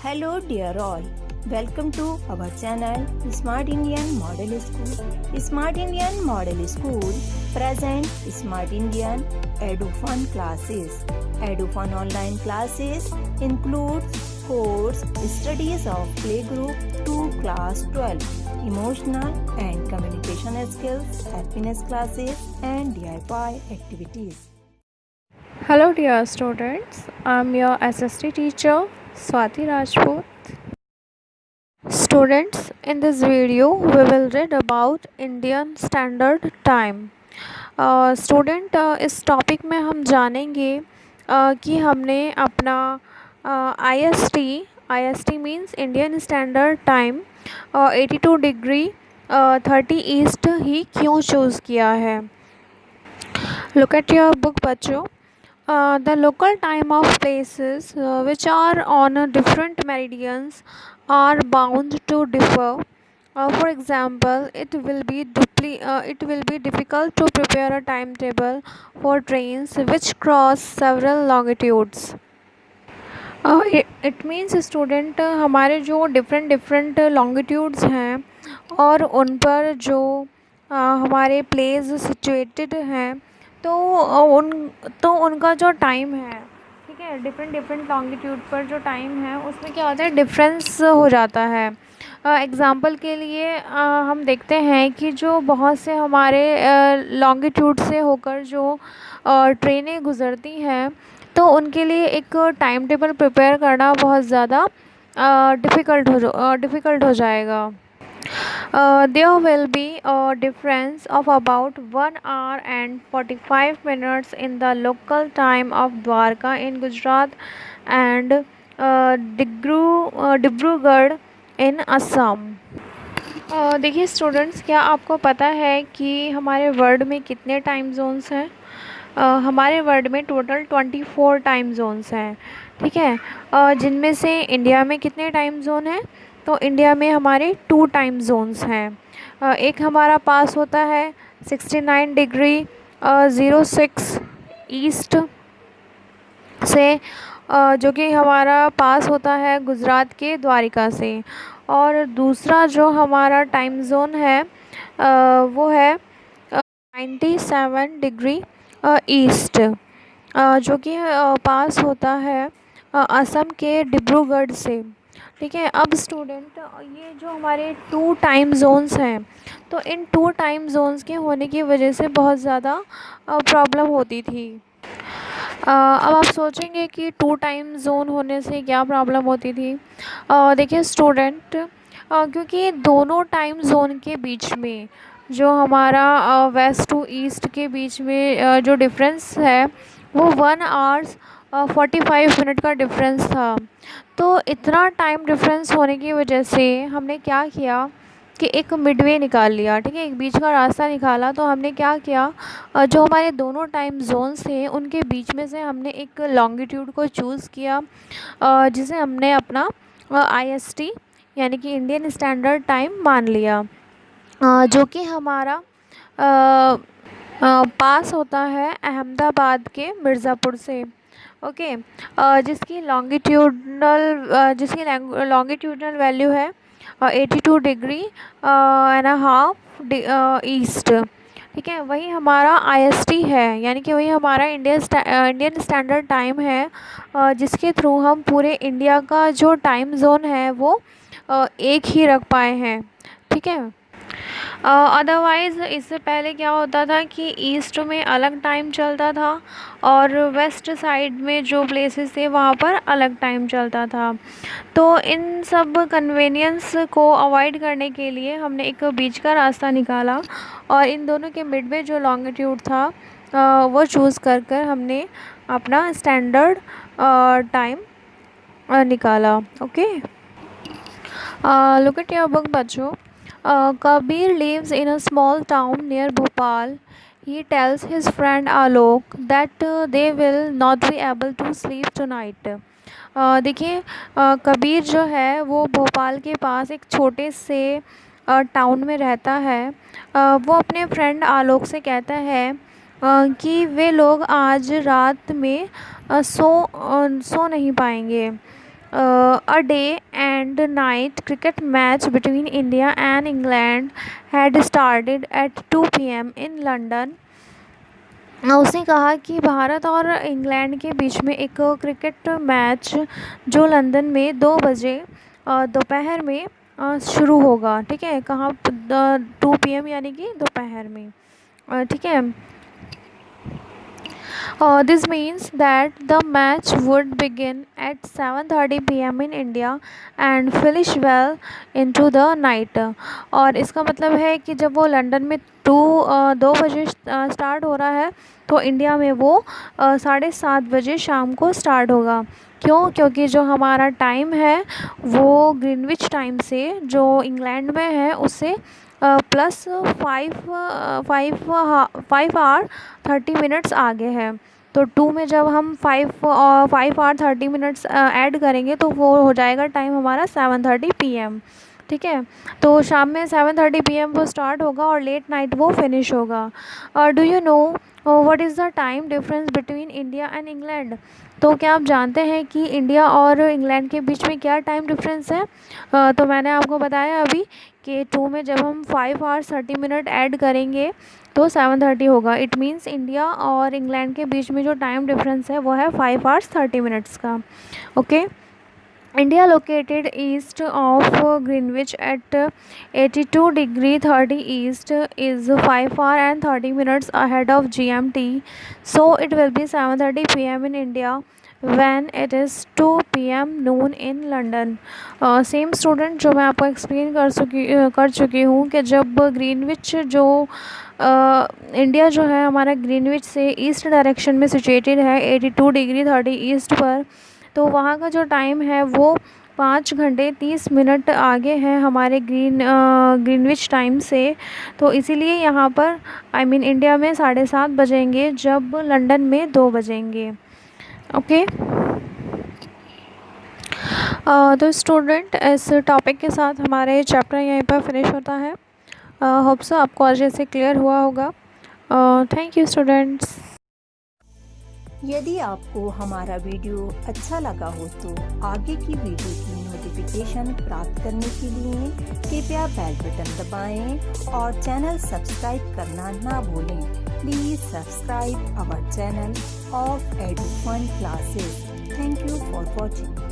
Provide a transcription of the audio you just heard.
Hello dear all, welcome to our channel Smart Indian Model School. Smart Indian Model School present Smart Indian EduFun classes. EduFun online classes includes course studies of playgroup to class 12, emotional and communication skills, happiness classes and DIY activities. Hello dear students, I am your SST teacher Swati Rajput. Students, in this video we will read about Indian Standard Time. Student इस topic में हम जानेंगे कि हमने अपना I S T means Indian standard time 82 degree 30 east ही क्यों choose किया है. लुक एट योर बुक बच्चों. The local time of places which are on different meridians are bound to differ. For example, it will be difficult to prepare a timetable for trains which cross several longitudes. It means student हमारे जो different longitudes हैं और उन पर जो हमारे place situated हैं तो उनका जो टाइम है, ठीक है, डिफरेंट लॉन्गिट्यूड पर जो टाइम है उसमें क्या होता है, डिफरेंस हो जाता है. एग्ज़ाम्पल के लिए हम देखते हैं कि जो बहुत से हमारे लॉन्गिट्यूड से होकर जो ट्रेनें गुज़रती हैं तो उनके लिए एक टाइम टेबल प्रिपेयर करना बहुत ज़्यादा डिफ़िकल्ट हो जाएगा. There will be a difference of about 1 hour and 45 minutes in the local time of Dwarka in Gujarat and Dibrugarh in Assam. देखिए स्टूडेंट्स, क्या आपको पता है कि हमारे वर्ल्ड में कितने टाइम जोन्स हैं? हमारे वर्ल्ड में टोटल 24 टाइम जोन्स हैं, ठीक है. जिनमें से इंडिया में कितने टाइम जोन हैं? तो इंडिया में हमारे 2 टाइम जोन्स हैं. एक हमारा पास होता है 69 डिग्री 06 ईस्ट से, जो कि हमारा पास होता है गुजरात के द्वारिका से. और दूसरा जो हमारा टाइम जोन है वो है 97 डिग्री ईस्ट, जो कि पास होता है असम के डिब्रूगढ़ से, ठीक है. अब स्टूडेंट, ये जो हमारे 2 टाइम जोन्स हैं तो इन 2 टाइम जोन्स के होने की वजह से बहुत ज़्यादा प्रॉब्लम होती थी. अब आप सोचेंगे कि 2 टाइम जोन होने से क्या प्रॉब्लम होती थी. देखिए स्टूडेंट, क्योंकि दोनों टाइम जोन के बीच में जो हमारा वेस्ट टू ईस्ट के बीच में जो डिफरेंस है वो 1 आवर्स 45 मिनट का डिफरेंस था. तो इतना टाइम डिफरेंस होने की वजह से हमने क्या किया कि एक मिडवे निकाल लिया, ठीक है, एक बीच का रास्ता निकाला. तो हमने क्या किया, जो हमारे दोनों टाइम जोन्स थे उनके बीच में से हमने एक लॉन्गिट्यूड को चूज़ किया, जिसे हमने अपना IST यानी कि इंडियन स्टैंडर्ड टाइम मान लिया, जो कि हमारा पास होता है अहमदाबाद के मिर्ज़ापुर से. ओके. जिसकी लॉन्गिट्यूडनल वैल्यू है 82 डिग्री एंड हाफ ईस्ट, ठीक है. वही हमारा IST है, यानी कि वही हमारा इंडियन स्टैंडर्ड टाइम है, जिसके थ्रू हम पूरे इंडिया का जो टाइम जोन है वो एक ही रख पाए हैं, ठीक है. अदरवाइज़ इससे पहले क्या होता था कि ईस्ट में अलग टाइम चलता था और वेस्ट साइड में जो प्लेसेस थे वहाँ पर अलग टाइम चलता था. तो इन सब कन्वीनियंस को अवॉइड करने के लिए हमने एक बीच का रास्ता निकाला और इन दोनों के मिड में जो लॉन्गिट्यूड था वो चूज़ कर हमने अपना स्टैंडर्ड टाइम निकाला. Okay. Look at your book बच्चों. Kabir lives in a small town near Bhopal. He tells his friend Alok that they will not be able to sleep tonight. देखिए, कबीर जो है वो भोपाल के पास एक छोटे से टाउन में रहता है. वो अपने फ्रेंड आलोक से कहता है कि वे लोग आज रात में सो नहीं पाएंगे. a day and night cricket match between India and England had started at 2 p.m. in London. उसने कहा कि भारत और इंग्लैंड के बीच में एक क्रिकेट मैच जो लंदन में 2 बजे दोपहर में शुरू होगा। ठीक है, कहाँ 2 PM यानी कि दोपहर में। ठीक है, this means that the match would begin at 7:30 p.m. in India and finish well into the night। और इसका मतलब है कि जब वो लंदन में 2 बजे स्टार्ट हो रहा है तो इंडिया में वो 7:30 बजे शाम को स्टार्ट होगा। क्यों? क्योंकि जो हमारा टाइम है वो ग्रीनविच टाइम से जो इंग्लैंड में है उससे प्लस 5 आवर 30 मिनट्स आगे है। तो 2 में जब हम 5 आवर 30 मिनट्स ऐड करेंगे तो वो हो जाएगा टाइम हमारा 7:30 PM। ठीक है, तो शाम में 7:30 PM वो स्टार्ट होगा और लेट नाइट वो फिनिश होगा। Do you know what is the time difference between India and England? तो क्या आप जानते हैं कि इंडिया और इंग्लैंड के बीच में क्या टाइम डिफरेंस है? तो मैंने आपको बताया अभी कि 2 में जब हम 5 आवर्स 30 मिनट ऐड करेंगे तो 7:30 होगा। इट मीन्स इंडिया और इंग्लैंड के बीच में जो टाइम डिफरेंस है वो है 5 आवर्स 30 मिनट्स का। Okay, India located east of Greenwich at 82°30 east is 5 hour and 30 minutes ahead of GMT, so it will be 7:30 PM in India when it is 2 PM noon in London। Same student जो मैं आपको explain कर चुकी हूँ कि जब Greenwich जो India जो है हमारा ग्रीनविच से ईस्ट डायरेक्शन में सिचुएटेड है 82°30 ईस्ट पर, तो वहाँ का जो टाइम है वो 5 घंटे 30 मिनट आगे है हमारे ग्रीनविच टाइम से। तो इसीलिए यहाँ पर इंडिया में 7:30 बजेंगे जब लंदन में 2 बजेंगे। ओके, तो स्टूडेंट इस टॉपिक के साथ हमारे चैप्टर यहीं पर फिनिश होता है। होप सो आपको आज जैसे क्लियर हुआ होगा। Thank you students. यदि आपको हमारा वीडियो अच्छा लगा हो तो आगे की वीडियो की नोटिफिकेशन प्राप्त करने के लिए कृपया बेल बटन दबाएं और चैनल सब्सक्राइब करना ना भूलें। Please subscribe our channel of Edufun classes. Thank you for watching.